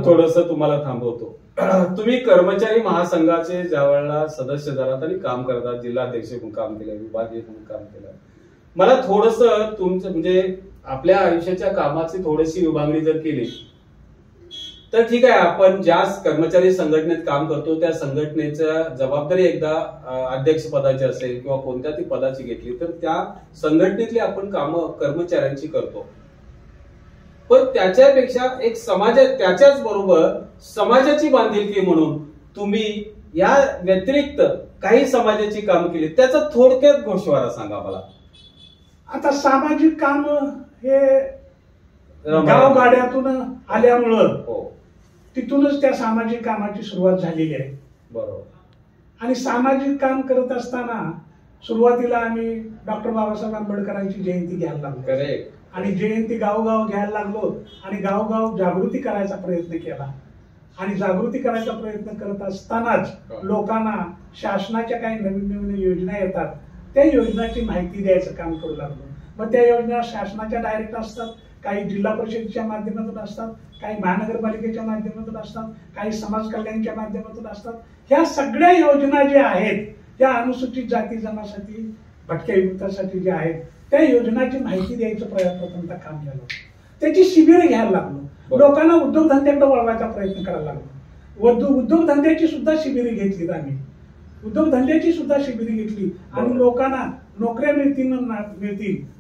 थोडंसं तुम्हाला थांबवतो. तुम्ही कर्मचारी महासंघाचे ज्यावेळेला सदस्य झालात आणि काम करतात, जिल्हाध्यक्ष म्हणून काम केलं, विभागीय म्हणून काम केलं, मला थोडंसं तुमचं म्हणजे आपल्या आयुष्याच्या कामाची थोडीशी विभागणी जर केली तर ठीक आहे, आपण ज्या कर्मचारी संघटनेत काम करतो त्या संघटनेच्या जबाबदारी एकदा अध्यक्ष पदाची असेल किंवा कोणत्या ती पदाची घेतली तर त्या संघटनेतली आपण कामं कर्मचाऱ्यांची करतो. पण त्याच्यापेक्षा एक त्याच्याच बरोबर समाजाची बांधिलकी म्हणून तुम्ही या व्यतिरिक्त काही समाजाची कामं केली, त्याचा थोडक्यात गोषवारा सांगा मला. आता सामाजिक काम हे गावगाड्यातून आल्यामुळं तिथूनच त्या सामाजिक कामाची सुरुवात झालेली आहे. बरोबर. आणि सामाजिक काम करत असताना सुरुवातीला आम्ही डॉक्टर बाबासाहेब आंबेडकरांची जयंती घ्यायला लागलो. करेक्ट. आणि जयंती गावगाव घ्यायला लागलो आणि गावगाव जागृती करायचा प्रयत्न केला. आणि जागृती करायचा प्रयत्न करत असतानाच लोकांना शासनाच्या काही नवीन नवीन योजना येतात त्या योजनाची माहिती द्यायचं काम करू लागलो. मग त्या योजना शासनाच्या डायरेक्ट असतात, काही जिल्हा परिषदेच्या माध्यमातून असतात, काही महानगरपालिकेच्या माध्यमातून असतात, काही समाज कल्याणच्या माध्यमातून असतात. ह्या सगळ्या योजना ज्या आहेत त्या अनुसूचित जाती जमासाठी, भटक्या विमुक्तांसाठी ज्या आहेत त्या योजनाची माहिती द्यायचं प्रथमतः काम केलं. त्याची शिबिरं घ्यायला लागलो, लोकांना उद्योगधंद्याकडे वळवायचा प्रयत्न करायला लागलो. उद्योगधंद्याची सुद्धा शिबिरी घेतली आम्ही, उद्योगधंद्याची सुद्धा शिबिरी घेतली आणि लोकांना नोकऱ्या मिळतील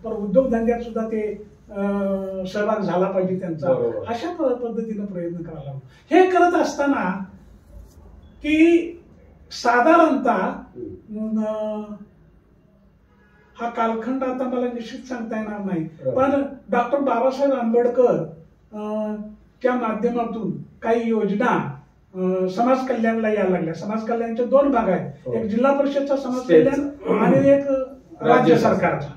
पण उद्योगधंद्यात सुद्धा ते सहभाग झाला पाहिजे त्यांचा, अशा पद्धतीने प्रयत्न करायला लागलो. हे करत असताना की साधारणतः हा कालखंड आता मला निश्चित सांगता येणार नाही, पण डॉक्टर बाबासाहेब आंबेडकर च्या माध्यमातून काही योजना समाज कल्याणला यायला लागल्या. समाज कल्याणचे दोन भाग आहेत, एक जिल्हा परिषदचा समाज कल्याण आणि एक राज्य सरकारचा.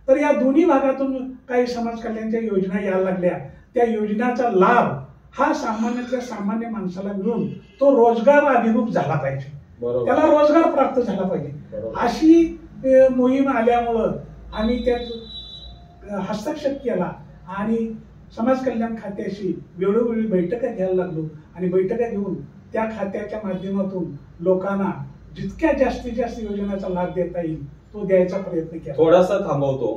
तर या दोन्ही भागातून काही समाज कल्याणच्या योजना यायला लागल्या. त्या योजनाचा लाभ हा सामान्यातल्या सामान्य माणसाला मिळून तो रोजगार अभिमुख झाला पाहिजे, त्याला रोजगार प्राप्त झाला पाहिजे. अशी मोहीम आल्यामुळं आम्ही त्यात हस्तक्षेप केला आणि समाज कल्याण खात्याशी वेळोवेळी बैठका घ्यायला लागलो आणि बैठका घेऊन त्या खात्याच्या माध्यमातून लोकांना जितक्या जास्तीत जास्त योजनेचा लाभ देता येईल तो द्यायचा प्रयत्न केला. थोडासा थांबवतो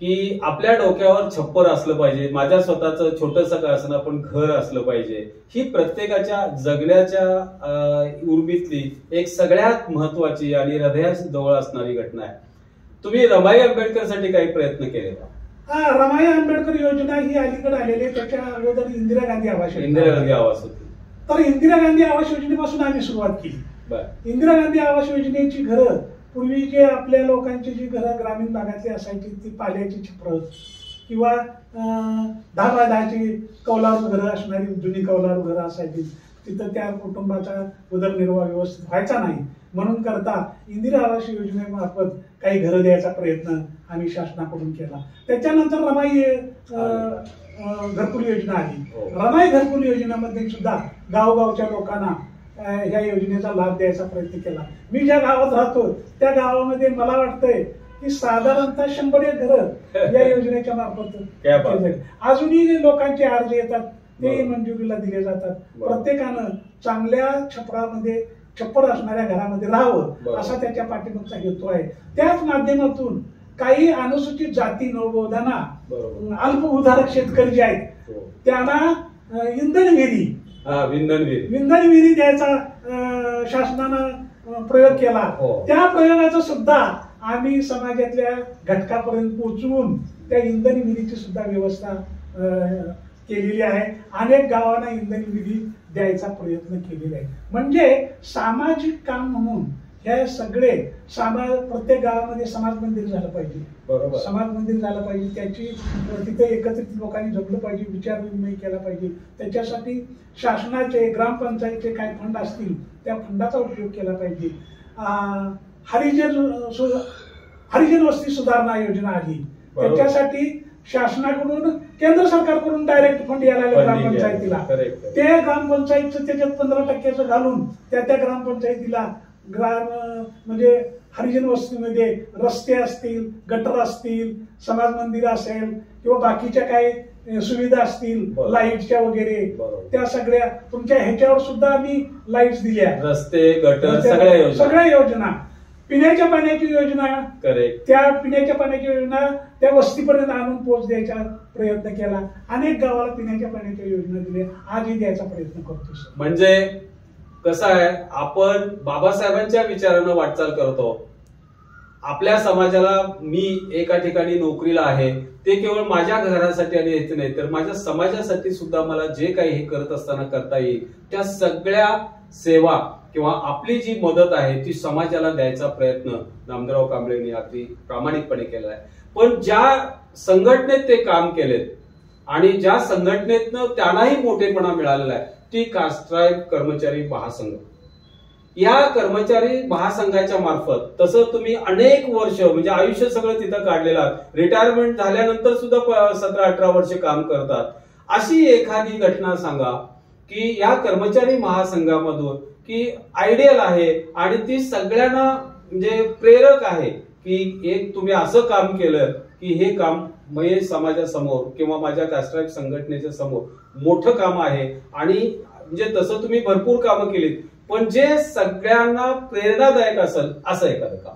की आपल्या डोक्यावर छप्पर असलं पाहिजे, माझ्या स्वतःचं छोटंसं का असणं पण घर असलं पाहिजे, ही प्रत्येकाच्या जगण्याच्या उर्मीतली एक सगळ्यात महत्वाची आणि हृदयाशी जवळ असणारी घटना आहे. तुम्ही रमाई आंबेडकर साठी काही प्रयत्न केले का? रमाई आंबेडकर योजना ही अलीकडे आलेली, त्याच्या अगोदर इंदिरा गांधी आवास होती. तर इंदिरा गांधी आवास योजनेपासून आम्ही सुरुवात केली. इंदिरा गांधी आवास योजनेची घरं पूर्वी जे आपल्या लोकांची जी घरं ग्रामीण भागातली असायची ती पाल्याची छप्पर किंवा 10x10ची कौलारू घरं असणारी जुनी कौलारू घरं असायची, तिथं त्या कुटुंबाचा उदरनिर्वाह व्यवस्थित व्हायचा नाही म्हणून करता इंदिरा आवास योजनेमार्फत काही घरं द्यायचा प्रयत्न आम्ही शासनाकडून केला. त्याच्यानंतर रमाई घरकुल योजना आली. रमाई घरकुल योजनेमध्ये सुद्धा गावगावच्या लोकांना ह्या योजनेचा लाभ द्यायचा प्रयत्न केला. मी ज्या गावात राहतो त्या गावामध्ये मला वाटतंय की साधारणतः 100 घरं या योजनेच्या मार्फत अजूनही लोकांचे अर्ज येतात, ते मंजुरीला दिले जातात. प्रत्येकानं चांगल्या छप्पर असणाऱ्या घरामध्ये राहावं असा त्याच्या पाठीमागचा हेतू आहे. त्याच माध्यमातून काही अनुसूचित जाती नवबोधांना अल्पभूधारक शेतकरी जे आहेत त्यांना इंधन विहिरी द्यायचा शासनानं प्रयोग केला. त्या प्रयोगाचा सुद्धा आम्ही समाजातल्या घटकापर्यंत पोहोचवून त्या इंधन विहिरीची सुद्धा व्यवस्था केलेली आहे. अनेक गावांना इंधन विहिरी द्यायचा प्रयत्न केलेला आहे. म्हणजे सामाजिक काम म्हणून हे सगळे प्रत्येक गावामध्ये समाज मंदिर झालं पाहिजे, समाज मंदिर झालं पाहिजे, त्याची तिथे एकत्रित लोकांनी जगलं पाहिजे, विचार विनिमय केला पाहिजे. त्याच्यासाठी शासनाचे ग्रामपंचायतचे काही फंड असतील त्या फंडाचा उपयोग केला पाहिजे. हरिजन वस्ती सुधारणा योजना आली, त्याच्यासाठी शासनाकडून केंद्र सरकारकडून डायरेक्ट फंड यायला लागले ग्रामपंचायतीला. ते ग्रामपंचायतचं त्याच्यात 15% घालून त्या ग्रामपंचायतीला म्हणजे हरिजन वस्तीमध्ये रस्ते असतील, गटर असतील, समाज मंदिर असेल किंवा बाकीच्या काही सुविधा असतील बरोबर. लाईटच्या वगैरे बरोबर. त्या सगळ्या तुमच्या ह्याच्यावर सुद्धा आम्ही लाईट्स दिल्या, रस्ते गटर सगळ्या योजना, पिण्याच्या पाण्याची योजना, करेक्ट, त्या पिण्याच्या पाण्याची योजना त्या वस्तीपर्यंत आणून पोच द्यायचा प्रयत्न केला. अनेक गावाला पिण्याच्या पाण्याच्या योजना दिल्या, आजही द्यायचा प्रयत्न करतो. म्हणजे कसं आहे, आपण बाबासाहेबांच्या विचारानं वाटचाल करतो. आपल्या समाजाला मी एका ठिकाणी नोकरीला आहे ते केवळ माझ्या घरासाठी आणि यायचं नाही, तर माझ्या समाजासाठी सुद्धा मला जे काही हे करत असताना करता येईल त्या सगळ्या सेवा किंवा आपली जी मदत आहे ती समाजाला द्यायचा प्रयत्न नामदेवराव कांबळेंनी अगदी प्रामाणिकपणे केला आहे. पण ज्या संघटनेत ते काम केलेत आणि ज्या संघटनेतनं त्यांनाही मोठेपणा मिळालेला आहे ती कास्ट्राईब कर्मचारी महासंघ. या कर्मचारी महासंघाच्या मार्फत तसं तुम्ही अनेक वर्ष म्हणजे आयुष्य सगळं तिथं काढलेलं आहे. रिटायरमेंट झाल्यानंतर सुद्धा 17-18 वर्ष काम करतात. अशी एखादी घटना सांगा की या कर्मचारी महासंघामधून की आयडियल आहे आणि ती सगळ्यांना म्हणजे प्रेरक आहे की एक तुम्ही असं काम केलं की हे काम मये समाजासमोर किंवा माझ्या कास्ट्राईब संघटनेच्या समोर मोठं काम आहे आणि म्हणजे तसं तुम्ही भरपूर कामं केलीत पण जे सगळ्यांना प्रेरणादायक असेल असं एखादं काम.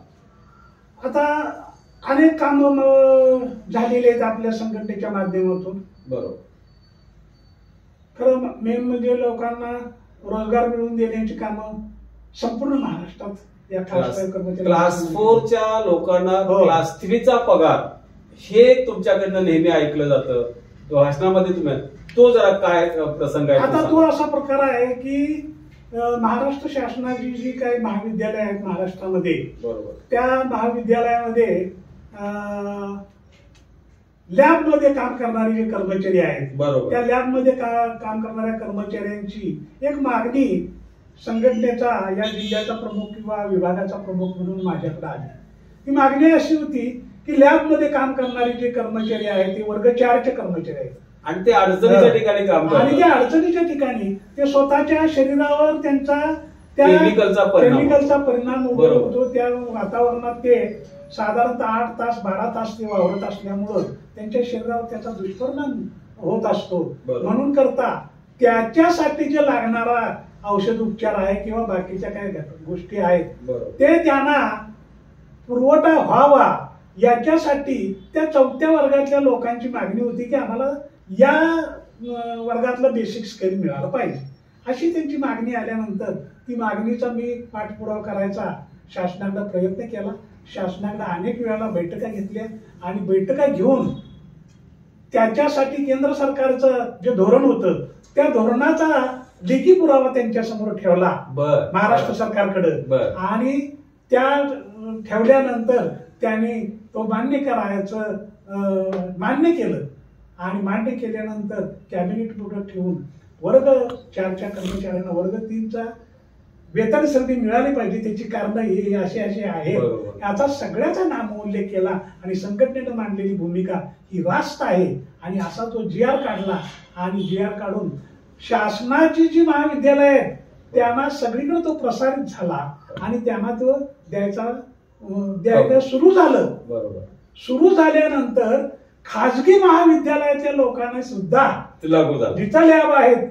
आता अनेक काम झालेले आहेत आपल्या संघटनेच्या माध्यमातून. बरोबर. खरं मेन म्हणजे लोकांना रोजगार मिळवून देण्याची कामं संपूर्ण महाराष्ट्रात या क्लास 4च्या लोकांना क्लास 3चा पगार हे तुमच्याकडनं नेहमी ऐकलं जातं भाषणामध्ये. तुम्ही तो जरा काय प्रसंग आहे? आता तो असा प्रकार आहे की महाराष्ट्र शासनाची जी काही महाविद्यालय आहेत महाराष्ट्रामध्ये, बरोबर, त्या महाविद्यालयामध्ये लॅबमध्ये काम करणारे जे कर्मचारी आहेत, बरोबर, त्या लॅबमध्ये काम करणाऱ्या कर्मचाऱ्यांची एक मागणी संघटनेचा या जिल्ह्याचा प्रमुख किंवा विभागाचा प्रमुख म्हणून माझ्याकडे आली. ती मागणी अशी होती की लॅबमध्ये काम करणारे जे कर्मचारी आहेत ते वर्ग 4चे कर्मचारी आहेत आणि ते अडचणीच्या ठिकाणी काम करतात आणि त्या अडचणीच्या ठिकाणी ते स्वतःच्या शरीरावर त्यांचा त्या केमिकलचा परिणाम होतो. त्या वातावरणात ते साधारणतः 8 तास 12 तास ते वावरत असल्यामुळं त्यांच्या शरीरावर त्याचा दुष्परिणाम होत असतो. म्हणून करता त्याच्यासाठी जे लागणारा औषध उपचार आहे किंवा बाकीच्या काही गोष्टी आहेत ते त्यांना पुरवठा व्हावा याच्यासाठी त्या 4थ्या वर्गातल्या लोकांची मागणी होती की आम्हाला या वर्गातलं बेसिक स्किल मिळालं पाहिजे. अशी त्यांची मागणी आल्यानंतर ती मागणीचा मी पाठपुरावा करायचा शासनाकडे प्रयत्न केला. शासनाकडे अनेक वेळेला बैठका घेतल्या आणि बैठका घेऊन त्याच्यासाठी केंद्र सरकारचं जे धोरण होतं त्या धोरणाचा लेखी पुरावा त्यांच्या समोर ठेवला महाराष्ट्र सरकारकडे आणि त्या ठेवल्यानंतर त्यांनी तो मान्य करायचं मान्य केलं आणि मान्य केल्यानंतर कॅबिनेट पुढे ठेवून वर्ग 4च्या कर्मचाऱ्यांना वर्ग 3चा वेतन संधी मिळाली पाहिजे त्याची कारण हे असे आहे याचा सगळ्याचा नामोल्लेख केला आणि संघटनेनं मांडलेली भूमिका ही रास्त आहे. आणि असा तो GR काढला आणि GR काढून शासनाची जी महाविद्यालय आहेत त्यांना सगळीकडे तो प्रसारित झाला आणि त्यांना तो द्यायला सुरू झालं. सुरू झाल्यानंतर खाजगी महाविद्यालयाच्या लोकांना सुद्धा जिथं लॅब आहेत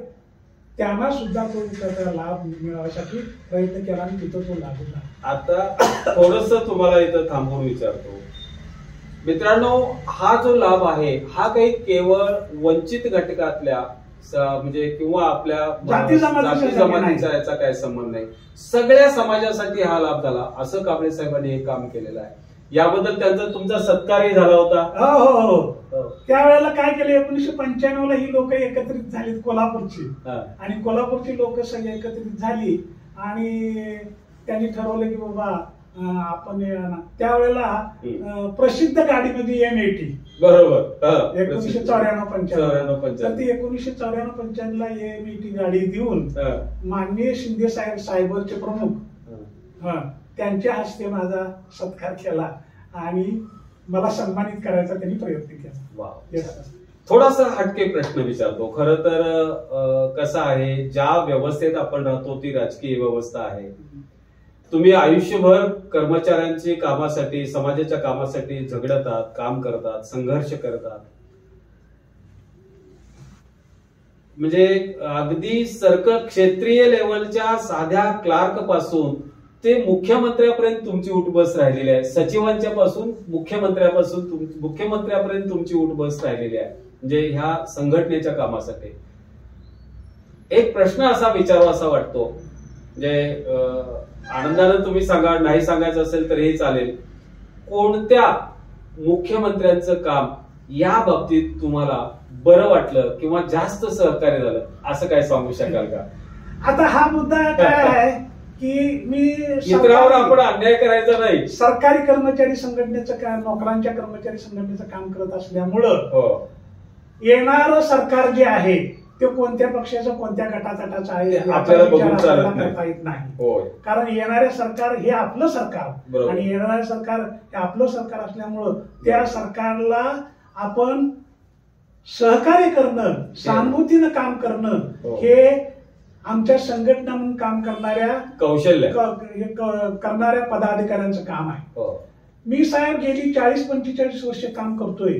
त्यांना सुद्धा तो त्याचा लाभ मिळवण्यासाठी प्रयत्न केला आणि तिथं तो लागू झाला. आता थोडस तुम्हाला इथं थांबवून विचारतो मित्रांनो, हा जो लाभ आहे हा काही केवळ वंचित घटकातल्या म्हणजे किंवा आपल्या जाती जमातीचा याचा काही संबंध नाही, सगळ्या समाजासाठी हा लाभ झाला असं कांबळे साहेबांनी हे काम केलेलं आहे. याबद्दल त्यांचा तुमचा सत्कारही झाला होता. हो. त्यावेळेला काय केलं 1995ला ही लोक एकत्रित झाली कोल्हापूरची आणि कोल्हापूरची लोक सगळी एकत्रित झाली आणि त्यांनी ठरवलं की बाबा आपण त्यावेळेला प्रसिद्ध गाडीमध्ये MIT बरोबर 1994-95 तर ती 1994-95ला MIT गाडी देऊन माननीय शिंदे सायबरचे प्रमुख त्यांच्या हस्ते माझा सत्कार केला आणि मला सन्मानित करायचा त्यांनी प्रयत्न केला. थोडासा हटके प्रश्न विचारतो. खर तर कसं आहे, ज्या व्यवस्थेत आपण राहतो ती राजकीय व्यवस्था आहे. तुम्ही आयुष्यभर कर्मचाऱ्यांची कामासाठी समाजाच्या कामासाठी झगडतात, काम करतात, संघर्ष करतात. म्हणजे अगदी क्षेत्रीय लेवलच्या साध्या क्लार्क पासून ते मुख्यमंत्र्यापर्यंत तुमची उठबस राहिलेली आहे. सचिवांच्या पासून मुख्यमंत्र्यापर्यंत तुमची उठबस राहिलेली आहे. म्हणजे ह्या संघटनेच्या कामासाठी एक प्रश्न असा विचारावा असा वाटतो, म्हणजे आनंदानं तुम्ही सांगा, नाही सांगायचं असेल तर हे चालेल. कोणत्या मुख्यमंत्र्यांचं काम या बाबतीत तुम्हाला बरं वाटलं किंवा जास्त सहकार्य झालं असं काय सांगू शकाल का? आता हा मुद्दा काय आहे की मी इतरांवर आपण अन्याय करायचा नाही. सरकारी कर्मचारी संघटनेचं काम, नोकरांच्या कर्मचारी संघटनेचं काम करत असल्यामुळं येणारं सरकार जे आहे ते कोणत्या पक्षाचं कोणत्या गटातटाचं आहे आपल्याला बघून चालत करता येत नाही. कारण येणारे सरकार हे आपलं सरकार आणि येणारे सरकार हे आपलं सरकार असल्यामुळं त्या सरकारला आपण सहकार्य करणं, सहानुभूतीनं काम करणं हे आमच्या संघटना म्हणून काम करणाऱ्या कौशल्य करणाऱ्या पदाधिकाऱ्यांचं काम आहे. मी साहेब गेली 40-45 वर्ष काम करतोय.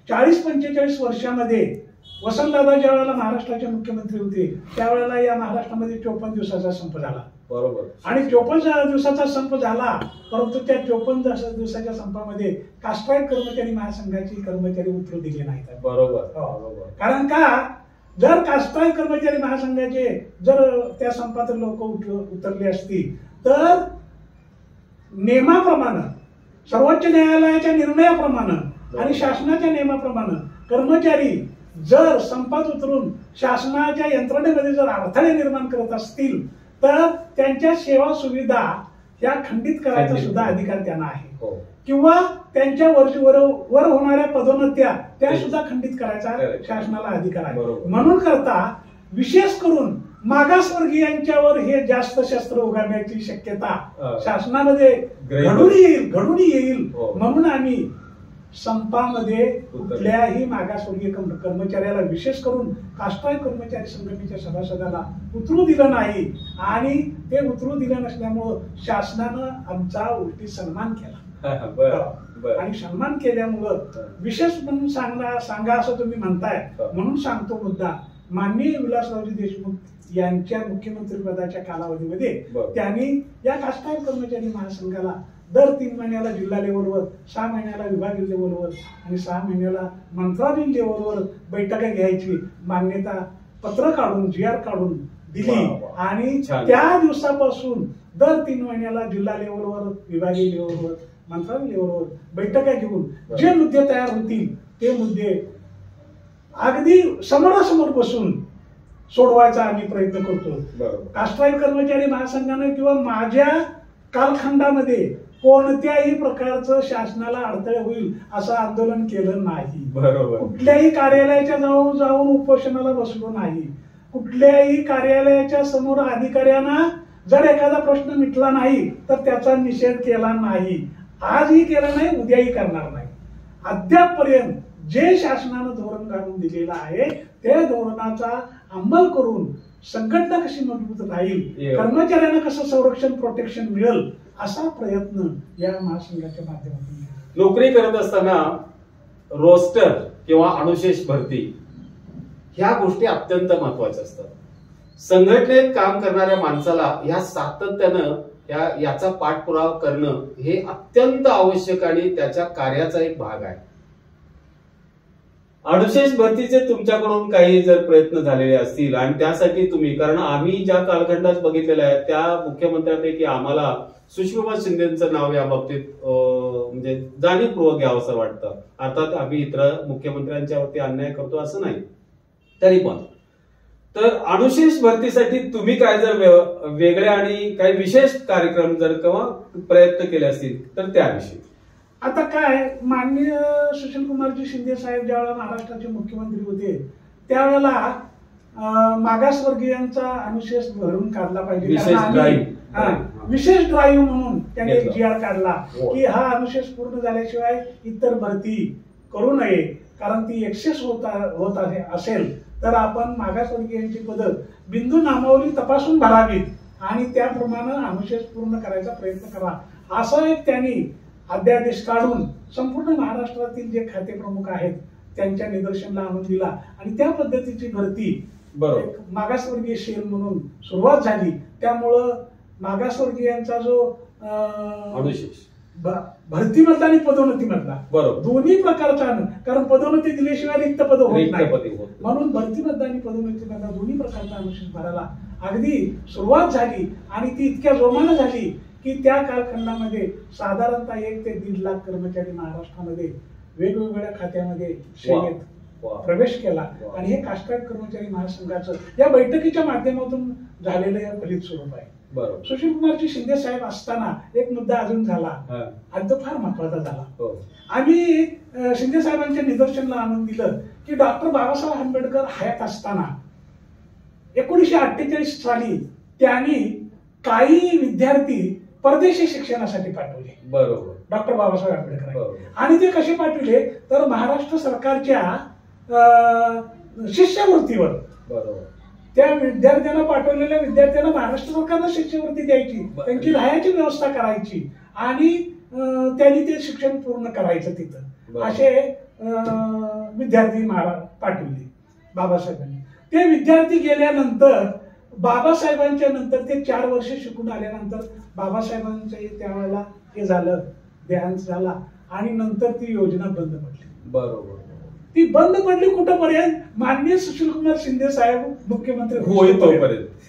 40-45 वर्षामध्ये वसंतदादा ज्या वेळेला महाराष्ट्राचे मुख्यमंत्री होते त्यावेळेला या महाराष्ट्रामध्ये 54 दिवसाचा संप झाला. बरोबर. आणि 54 दिवसाचा संप झाला, परंतु त्या 54 दिवसाच्या संपामध्ये कास्ट्राईट कर्मचारी महासंघाची कर्मचारी उतरू दिले नाहीत. बरोबर. कारण का, जर कास्ट्राईट कर्मचारी महासंघाचे जर त्या संपात लोक उतरले असती तर नियमाप्रमाणे, सर्वोच्च न्यायालयाच्या निर्णयाप्रमाणे आणि शासनाच्या नियमाप्रमाणे कर्मचारी जर संपात उतरून शासनाच्या यंत्रणेमध्ये जर अडथळे निर्माण करत असतील तर त्यांच्या सेवा सुविधा या खंडित करायचा सुद्धा अधिकार त्यांना आहे. किंवा त्यांच्या वर होणाऱ्या पदोन्नत्या त्या सुद्धा खंडित करायचा शासनाला अधिकार आहे. म्हणून करता विशेष करून मागासवर्गीयांच्यावर हे जास्त शस्त्र उगारण्याची शक्यता शासनामध्ये घडून येईल. म्हणून आम्ही संपामध्ये कुठल्याही मागासवर्गीय कर्मचाऱ्याला, विशेष करून कास्ट्राईट कर्मचारी संघटनेच्या सभासदाला उतरू दिलं नाही. आणि ते उतरू दिलं नसल्यामुळं शासनानं आमचा उलटी सन्मान केला. आणि सन्मान केल्यामुळं विशेष म्हणून सांगा असं तुम्ही म्हणताय म्हणून सांगतो मुद्दा. माननीय विलासरावजी देशमुख यांच्या मुख्यमंत्री पदाच्या कालावधीमध्ये त्यांनी या कास्ट्राईट कर्मचारी महासंघाला दर 3 महिन्याला जिल्हा लेवलवर, 6 महिन्याला विभागीय लेवलवर आणि 6 महिन्याला मंत्रालय लेवलवर बैठका घ्यायची मान्यता पत्र काढून, GR काढून दिली. आणि त्या दिवसापासून दर 3 महिन्याला जिल्हा लेवलवर, विभागीय लेवलवर, मंत्रालय लेवलवर बैठका घेऊन जे मुद्दे तयार होतील ते मुद्दे अगदी समोरासमोर बसून सोडवायचा आम्ही प्रयत्न करतो. कास्ट्राईट कर्मचारी महासंघाने किंवा माझ्या कालखंडामध्ये कोणत्याही प्रकारचं शासनाला अडथळे होईल असं आंदोलन केलं नाही. कुठल्याही कार्यालयाच्या जाऊन उपोषणाला बसलो नाही. कुठल्याही कार्यालयाच्या समोर अधिकाऱ्यांना जर एखादा प्रश्न मिटला नाही तर त्याचा निषेध केला नाही. आजही केला नाही, उद्याही करणार नाही. अद्यापपर्यंत जे शासनानं धोरण काढून दिलेलं आहे त्या धोरणाचा अंमल करून संघटना कशी मजबूत राहील, कर्मचाऱ्यांना कसं संरक्षण, प्रोटेक्शन मिळेल असा प्रयत्न या महासंघाच्या माध्यमातून. नोकरी करत असताना रोस्टर किंवा अनुशेष भरती ह्या गोष्टी अत्यंत महत्वाच्या असतात. संघटनेत काम करणाऱ्या माणसाला ह्या सातत्यानं याचा पाठपुरावा करणं हे अत्यंत आवश्यक आणि त्याच्या कार्याचा एक भाग आहे. अनुशेष भरतीचे तुमच्याकडून काही जर प्रयत्न झालेले असतील आणि त्यासाठी तुम्ही, कारण आम्ही ज्या कालखंडात बघितलेलं आहे त्या मुख्यमंत्र्यांपैकी आम्हाला सुषमा शिंदेचं नाव या बाबतीत म्हणजे जाणीवपूर्वक घ्यावं असं वाटतं. अर्थात आम्ही इतर मुख्यमंत्र्यांच्या वरती अन्याय करतो असं नाही, तरी पण. तर अनुशेष भरतीसाठी तुम्ही काय जर वेगळे आणि काही विशेष कार्यक्रम जर किंवा प्रयत्न केले असतील तर त्याविषयी. आता काय, माननीय सुशीलकुमारजी शिंदे साहेब ज्यावेळेला महाराष्ट्राचे मुख्यमंत्री होते त्यावेळेला मागासवर्गीयांचा अनुशेष भरून काढला पाहिजे, विशेष ड्राईव्ह म्हणून त्यांनी GR काढला की हा अनुशेष पूर्ण झाल्याशिवाय इतर भरती करू नये. कारण ती एक्सेस होत असेल तर आपण मागासवर्गीयांची पद बिंदू नामावली तपासून भरावीत आणि त्याप्रमाणे अनुशेष पूर्ण करायचा प्रयत्न करा असं एक त्यांनी अध्यादेश काढून संपूर्ण महाराष्ट्रातील जे खाते प्रमुख आहेत त्यांच्या निदर्शनाला आणून दिला. आणि त्या पद्धतीची भरती बरोबर. एक मागासवर्गीय सेल म्हणून सुरुवात झाली. त्यामुळं मागासवर्गीयांचा जो अनुशेष भरती मधला आणि पदोन्नती मधला बरोबर दोन्ही प्रकारचा कारण पदोन्नती दिल्याशिवाय रिक्त पद होत रिक्त नाही. पदे होत नाही. म्हणून भरती मधला आणि पदोन्नती मधला दोन्ही प्रकारचा अनुशेष भरायला अगदी सुरुवात झाली आणि ती इतक्या जोमानं झाली की त्या कालखंडामध्ये साधारणतः 1 ते 1.5 लाख कर्मचारी महाराष्ट्रामध्ये वेगवेगळ्या खात्यामध्ये सेवेत प्रवेश केला. आणि हे कास्ट्राईब कर्मचारी महासंघाचं या बैठकीच्या माध्यमातून झालेलं हे फलित स्वरूप आहे. बरोबर. सुशील कुमारजी शिंदे साहेब असताना एक मुद्दा अजून झाला आणि तो फार महत्वाचा झाला. आम्ही शिंदे साहेबांच्या निदर्शनाला आणून दिलं की डॉक्टर बाबासाहेब आंबेडकर हयात असताना 1948 साली त्यांनी काही विद्यार्थी परदेशी शिक्षणासाठी पाठवले. बरोबर. डॉक्टर बाबासाहेब आंबेडकर आणि ते कसे पाठवले तर महाराष्ट्र सरकारच्या शिष्यवृत्तीवर. बरोबर. त्या विद्यार्थ्यांना पाठवलेल्या विद्यार्थ्यांना महाराष्ट्र सरकारनं शिष्यवृत्ती द्यायची, त्यांची राहायची व्यवस्था करायची आणि त्यांनी ते शिक्षण पूर्ण करायचं तिथं. असे विद्यार्थी पाठवले बाबासाहेबांनी. ते विद्यार्थी गेल्यानंतर बाबासाहेबांच्या नंतर ते 4 वर्ष शिकून आल्यानंतर बाबासाहेबांचं त्यावेळेला हे झालं, देहांत झाला आणि नंतर ती योजना बंद पडली. बरोबर. ती बंद पडली कुठपर्यंत माननीय सुशीलकुमार शिंदे साहेब मुख्यमंत्री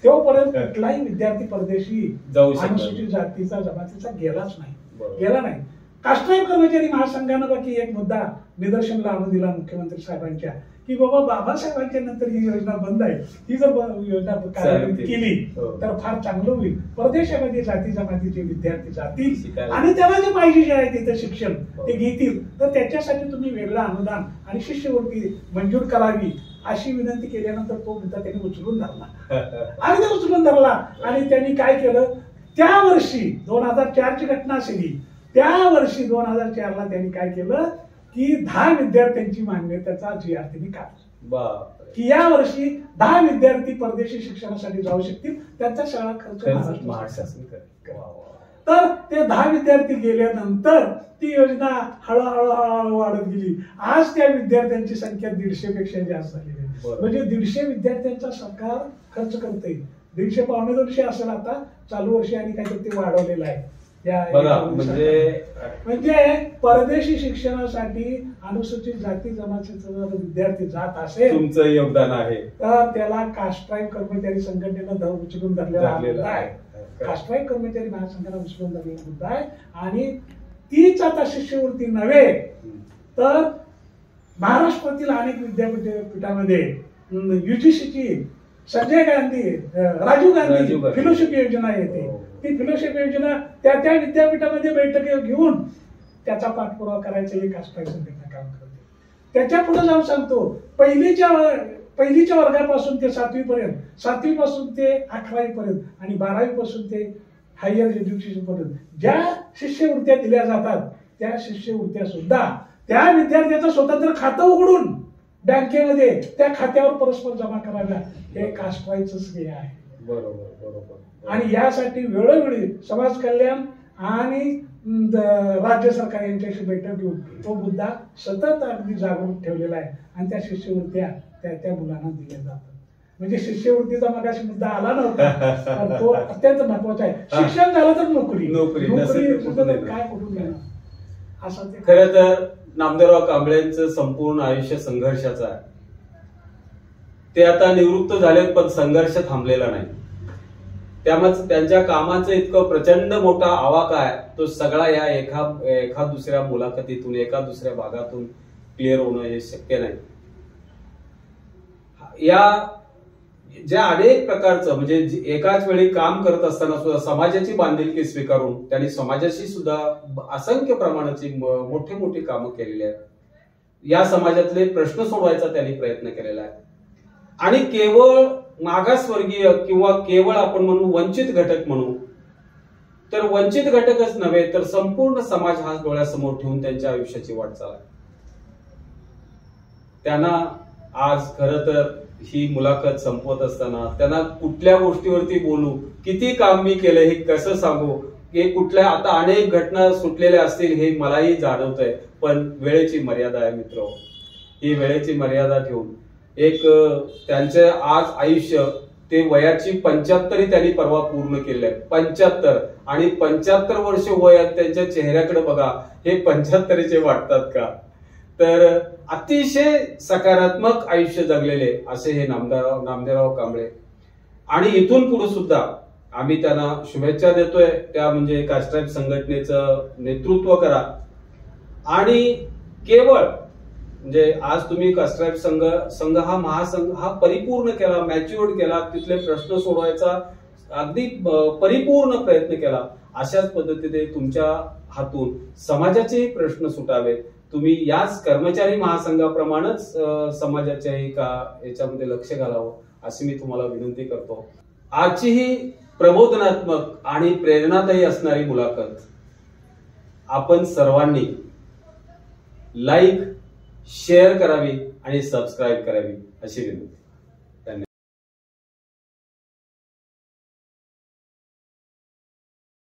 तेव्हापर्यंत कुठलाही विद्यार्थी परदेशी अनुसूचित जातीचा जमातीचा गेलाच नाही. कास्ट्राईब कर्मचारी महासंघानं बाकी एक मुद्दा निदर्शनाला आणून दिला मुख्यमंत्री साहेबांच्या की बाबा बाबासाहेबांच्या नंतर ही योजना बंद आहे, ही जर योजना कार्यान्वित केली तर फार चांगलं होईल. परदेशामध्ये जाती जमातीचे विद्यार्थी जातील आणि त्याला जे पाहिजे जे आहे तिथं शिक्षण ते घेतील. तर त्याच्यासाठी तुम्ही वेगळं अनुदान आणि शिष्यवृत्ती मंजूर करावी अशी विनंती केल्यानंतर तो मुद्दा त्यांनी उचलून धरला आणि त्यांनी काय केलं त्या वर्षी 2004 ची घटना असेल. त्या वर्षी 2004ला त्यांनी काय केलं की 10 विद्यार्थ्यांची मान्यतेचा GR त्यांनी काढला की या वर्षी 10 विद्यार्थी परदेशी शिक्षणासाठी जाऊ शकतील, त्यांचा शाळा खर्च महाराष्ट्र. तर ते 10 विद्यार्थी गेल्यानंतर ती योजना हळूहळू वाढत गेली. आज त्या विद्यार्थ्यांची संख्या 150 पेक्षा जास्त झालेली आहे. म्हणजे 150 विद्यार्थ्यांचा सरकार खर्च करते. 150 पावणे 200 असेल आता चालू वर्षी आणि काहीतरी ते वाढवलेलं आहे. म्हणजे परदेशी शिक्षणासाठी अनुसूचित जाती जमातीचा विद्यार्थी जात असेल तुमचं योगदान आहे तर त्याला कास्ट्राईब कर्मचारी संघटनेनं उचलून धरलेला आहे. कास्ट्राईब कर्मचारी महासंघाला उचलून धरलेला मुद्दा आहे. आणि तीच आता शिष्यवृत्ती नव्हे तर महाराष्ट्रातील अनेक विद्यापीठामध्ये UGCची संजय गांधी राजीव गांधी फेलोशिप योजना येते. ती फेलोशिप योजना त्या विद्यापीठामध्ये बैठक घेऊन त्याचा पाठपुरावा करायचं हे कास्ट्राईब संघटना काम करते. त्याच्या पुढे जाऊन सांगतो पहिलीच्या वर्गापासून ते 7वी पर्यंत, 7वी पासून ते 11वी पर्यंत आणि 12वी पासून ते हायर एज्युकेशन पर्यंत ज्या शिष्यवृत्त्या दिल्या जातात त्या शिष्यवृत्त्या सुद्धा त्या विद्यार्थ्याचं स्वतंत्र खातं उघडून बँकेमध्ये त्या खात्यावर परस्पर जमा कराव्या हे कास्ट्राईबचं श्रेय आहे. बरोबर. आणि यासाठी वेळोवेळी समाज कल्याण आणि राज्य सरकार यांच्याशी बैठक घेऊन तो मुद्दा सतत अगदी जागरूक ठेवलेला आहे. आणि त्या शिष्यवृत्त्या त्या मुलांना दिल्या जातात. म्हणजे शिष्यवृत्तीचा मगाशी मुद्दा आला नव्हता तो अत्यंत महत्वाचा आहे. शिक्षण झालं तर नोकरी काय कुठून घेणार असं ते. खरं तर नामदेवराव कांबळेंचं संपूर्ण आयुष्य संघर्षाचं आहे. ते आता निवृत्त झाले पण संघर्ष थांबलेला नाही. त्यामुळे त्यांच्या कामाचं इतकं प्रचंड मोठा आवाका आहे तो सगळा या एका दुसऱ्या मुलाखतीतून एका दुसऱ्या भागातून क्लिअर होणं हे शक्य नाही. या ज्या अनेक प्रकारचं म्हणजे एकाच वेळी काम करत असताना सुद्धा समाजाची बांधिलकी स्वीकारून त्यांनी समाजाशी सुद्धा असंख्य प्रमाणाची मोठी मोठी कामं केलेली आहेत. या समाजातले प्रश्न सोडवायचा त्यांनी प्रयत्न केलेला आहे. आणि केवळ मागासवर्गीय किंवा केवळ आपण म्हणू वंचित घटक म्हणू तर वंचित घटकच नव्हे तर संपूर्ण समाज हा डोळ्यासमोर ठेवून त्यांच्या आयुष्याची वाटचाल आहे. त्यांना आज खरं तर ही मुलाखत संपवत असताना त्यांना कुठल्या गोष्टीवरती बोलू, किती काम मी केलं हे कसं सांगू, हे कुठल्या आता अनेक घटना सुटलेल्या असतील हे मलाही जाणवतंय. पण वेळेची मर्यादा आहे मित्र. ही वेळेची मर्यादा ठेवून एक त्यांचे आज आयुष्य ते वयाची 75 त्यांनी परवा पूर्ण केले 75 आणि 75 वर्ष वयात त्यांच्या चेहऱ्याकडे बघा, हे 75चे वाटतात का? तर अतिशय सकारात्मक आयुष्य जगलेले असे हे नामदेवराव कांबळे. आणि इथून पुढे सुद्धा आम्ही त्यांना शुभेच्छा देतोय. त्या म्हणजे कास्ट्राईब संघटनेचं नेतृत्व करा आणि केवळ म्हणजे आज तुम्ही कास्ट्राईब संघ हा महासंघ हा परिपूर्ण केला, मॅच्युअर्ड केला, तिथले प्रश्न सोडवायचा अगदी परिपूर्ण प्रयत्न केला. अशाच पद्धतीने तुमच्या हातून समाजाचेही प्रश्न सुटावेत. तुम्ही याच कर्मचारी महासंघाप्रमाणेच समाजाच्याही याच्यामध्ये लक्ष घालावं अशी मी तुम्हाला विनंती करतो. आजची ही प्रबोधनात्मक आणि प्रेरणादायी असणारी मुलाखत आपण सर्वांनी लाईक, शेअर करावी आणि सबस्क्राईब करावी अशी विनंती.